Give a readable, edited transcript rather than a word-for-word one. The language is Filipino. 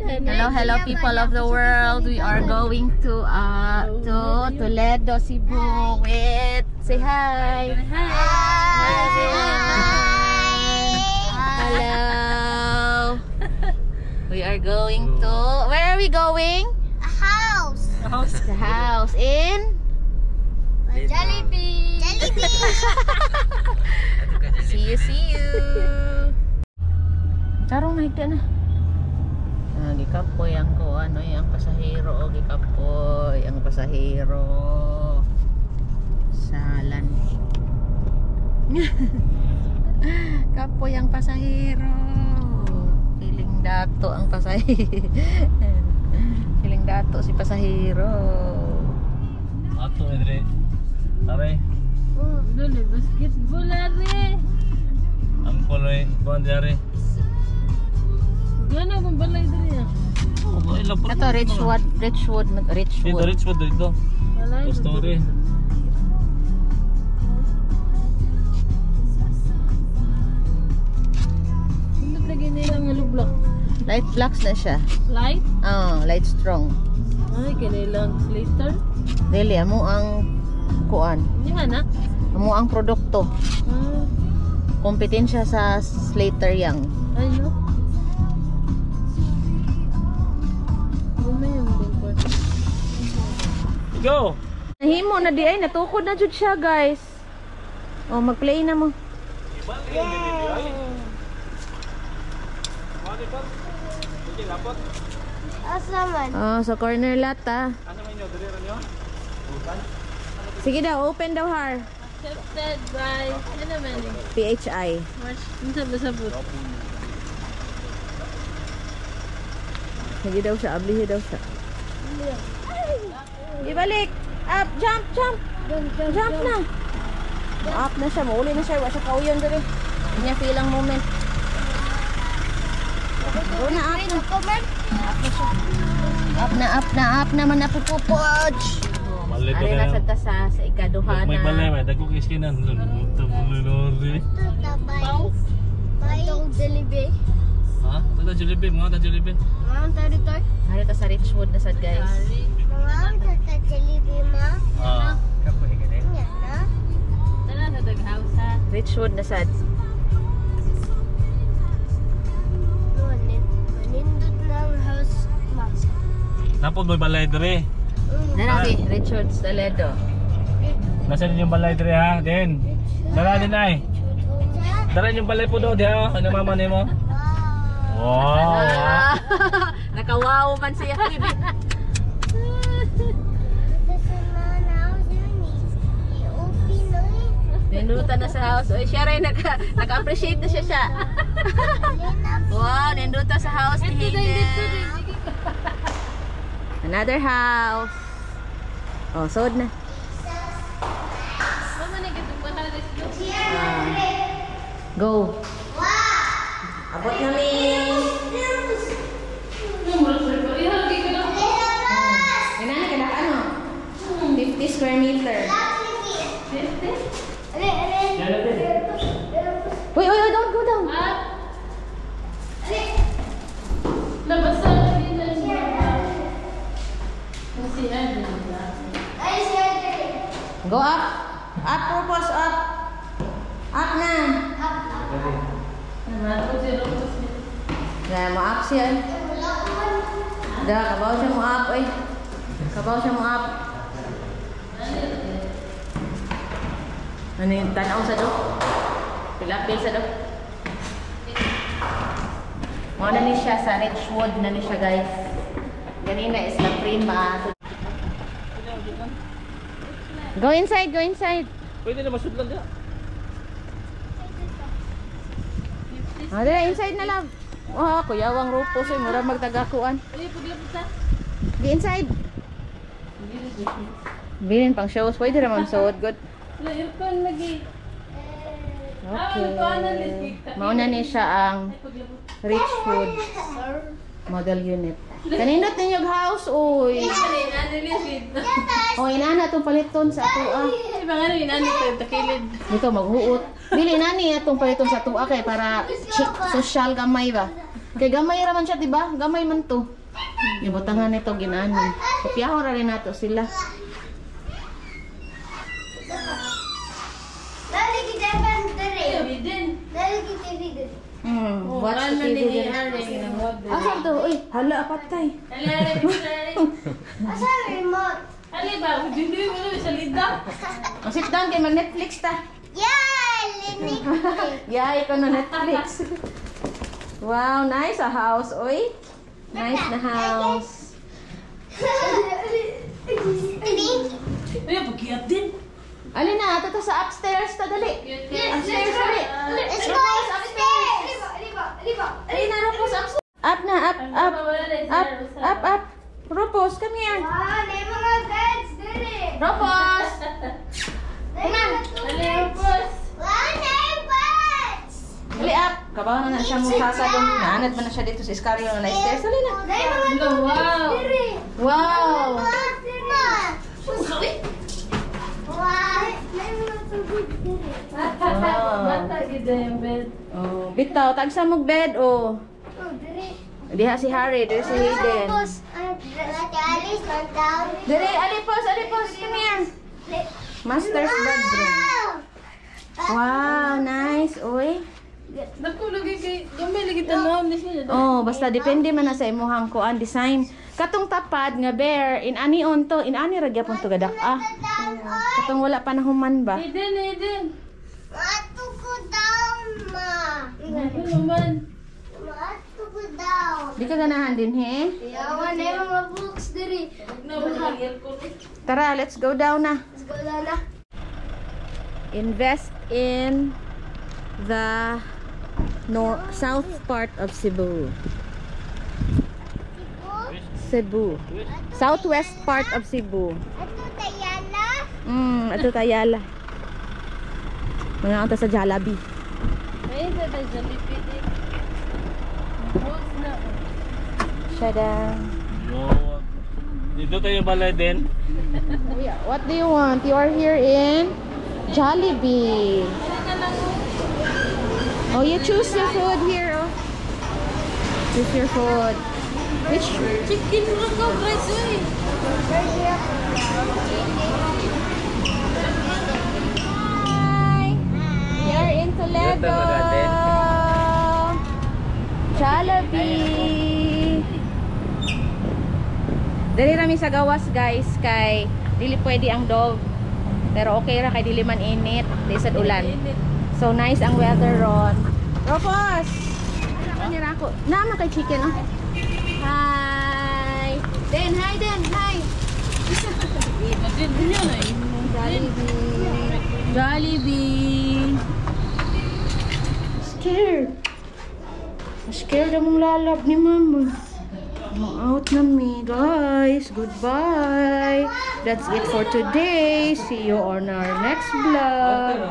Hello, people of the world. We are going to Toledo, Cebu. Say hi. Hello. We are going to. Where are we going? A house. The house in Jollibee. See you. Tarong mahigda na. Gikapoy ang yung pasahero. Gikapoy ang pasahero. Salan. Kapoy ang pasahero. Piling dato ang pasahero. Piling dato si pasahero. Ato Edre. Tare. Dole basketball are. Ang koloy kuan diare. Gana kung balay diri ah. Oh, ilang pa. Ito Richwood. Dito Richwood dito. Balay. Story. Hindi lagi nilang lublok. Light flux na siya. Light? Light strong. Ay, kanilang slater. Dili amo ang kuan. Hindi na? Amo ang produkto. Kompetensya sa Slater Young. Ay, no? Bumay yung bungkot. Go. Nahimo na di ay natukod na jud siya, guys. Oh, mag-play na mo. Asaman. Sa corner lot ah. Sige daw, open daw har. Accepted by, ano naman eh? PHI. March, ano sabi sa boot? Sige daw siya, ablihi daw siya. Ibalik! Up! Jump! Jump na! Up na siya, mauli na siya. Wala siya kauyon dali. Hindi niya feel ang moment. Up na siya. Up naman na pupupodge. Ari na sa tasa sa ikaduha na. May balay ba? Dagko kiskinan. Luluri. Pau? Itong Jollibee. Ha? Tata Jollibee, mga ta Jollibee. Mga tari to? Ari ta sa Richwood na sad, guys. Mga tata Jollibee ma. Kapoy gani. Yan na. Tara na daghouse ha. Richwood na sad. Manindot ng house ma. Napod may balay dire. Nana si Richwood Toledo. Nasaan yung balay dire ha? Den. Dara din ay. Dara yung balay po do di ha. Ano mama nimo? Wow. Nakawaw man siya, baby. Nindutan na sa house. Oy, siya rin naka-appreciate na siya. Wow, nindutan sa house ni Hayden. Another house. Oh, sold na. Mama na kitong banalis do. Go. Abot namin. Inani ka na ano? 50 square meter. 50? Uy, don't go down. Nabasa din na siya. Kasi ano na. Go up. Up, purpose, up. Up na. Nah, mo up siya. Kabaw siya mo up, eh. Kabaw siya mo up. Ano yung tanaw sa do? Pilapil sa do? Mga na ni siya sa Richwood na ni siya, guys. Ganina is La Prima. Go inside, go inside. Pwede na masudlan dia. Dala, inside na lang. Oh, kuyawang rupo soy mura magtagakuan. Di inside. Bilin pang shows, pwede naman suot good. lagi. Okay. Mauna ni siya ang Richwood model unit. Kanindot ninyog house, uy. O, inana itong paliton sa atua. Iba nga rin, inani ito, takilid. Dito, maghuot. Dili nani itong paliton sa atua kay para social gamay ba? Kay gamay raman siya, diba? Gamay man to. Ibutangan nito ginano. Kopyahon ra rin nato sila. Dali kita ban dere. Ay, din. Dali kita video. Watch the TV din. Asa to? Uy, hala patay. Asa remote? Ali ba? Hindi mo na sa lida. Sit down kay mag-Netflix ta. Yeah, linik. Yay ko na Netflix. Wow, nice a house, oy. Nice na house. Ay, pagkiyat din. Ali na, ato to sa upstairs ta dali. Upstairs dali. Let's go upstairs. Ali na Rupos upstairs. Up na, up. Up. Rupos, come here. Wow, may mga beds dere. Rupos. Come on. Ali, boss. Wow, may beds. Dali up. Kabaw na siya mo sasadong. Naanad ba na siya dito sa iskaryo na stairs? Ali na. May mga Wow. dere. Wow. Wow, may mga tubig dere. Bata gid yung bed. Oh, bitaw, tagsa mong bed, oh. Oh, dere. Diha si Harry, diha si Hayden. Tapos, Alice, mantaw. Dali, alipos, come here. Master's bedroom. Wow, nice, oy. Naku, lagi kay... Gamay lagi tanaw. Oh, basta depende man na sa imuhang kuan design. Katong tapad nga bear, inani on to, inani ra gyapon to gadak. Katong wala pa nahuman ba? Eden. Matu ko down, ma. Ano naman? Matu ko down. Di ka ganahan din, he? Yawan na yung mga books diri. Nabahagir ko. Tara, let's go down na. Let's go na. Invest in the south part of Cebu. Southwest part of Cebu. Ato Tayana. Ato Tayala. Mga anta sa Jollibee. Ay, sa Jollibee din. Boss na. Shada. Yo. Dito tayo balay din. What do you want? You are here in Jollibee. Oh, you choose your food here. Oh. Choose your food. Which? Chicken mo ko, guys, uy. Hi. We are in Toledo. Jollibee. Dali rami sa gawas, guys, kay dili pwede ang dog. Pero okay ra kay dili man init, di sad ulan. So nice ang weather ron. Ropos. Ano nira ko? Naman kay chicken, oh. Hi. Hi. Din yun ay. Jollibee. Scared among lalab ni mama. Out na me, guys. Goodbye. That's it for today. See you on our next vlog.